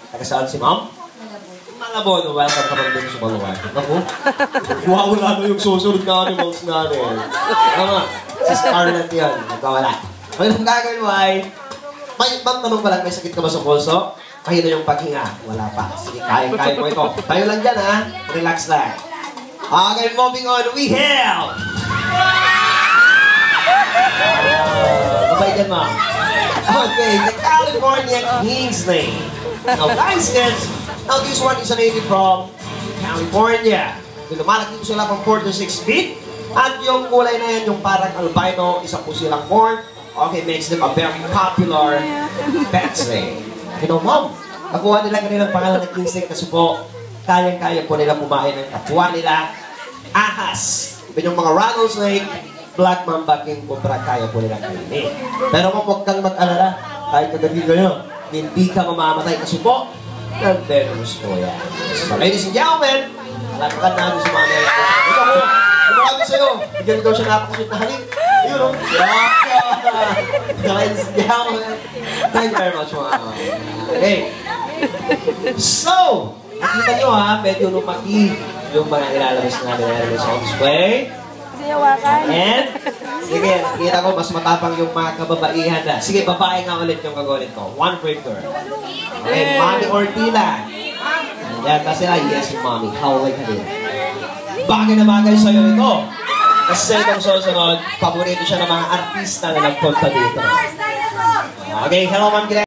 Taga-saan si Ma'am? Malabon. Welcome ka rin dito sa Baluan. Naku, wala na yung susunod na animals natin. Tama, si Scarlett yan. Nagkawala. Ngayon, ang gagawin mo ay, Ma'am, tanong pa lang, may sakit ka ba sa pulso? Mahina yung paghinga. Wala pa. Sige, kaya mo ito. Tayo lang dyan, ha? Relax lang. Okay, moving on. We have... Babay dyan, Ma'am. Okay, the California Kingsley. Now, guys, now this one is a native from California. Lumalaki po sila from 4 to 6 feet. At yung kulay na yan, yung parang albino, isa po silang corn. Okay, makes them a very popular pet snake. You know, Mom, nakuha nila kanilang pangalan ng Kingsley kasi po, kayang-kaya po nila kumain ng kapwa nila. Ahas. Yung mga rattlesnake, black mamba king cobra, kaya po nila kainin. Pero kung huwag kang mag-alala, kahit kagabi kayo, hindi ka mamamatay kasi po, nag-venomous po yan. So, ladies and gentlemen, alapakan natin sa mga nila. Ito po, lumaki sa'yo. Bigyan daw siya napakasweet na halik. Yun o. Ladies and gentlemen, thank you very much, mga. Okay. So, nakita nyo ha, medyo lumaki yung mga ilalabas natin sa display. And, sige, nakita ko mas matapang yung mga kababaihan na. Sige, babae nga ulit yung gagawin ko. One breaker. Okay, Mommy Ortila. Ayan, kasi yes, Mommy. Howlay ka din. Bagay na bagay sa'yo ito. Kasi itong susunod, paborito siya ng mga artista na nagpunta dito. Okay, hello, Ma'am.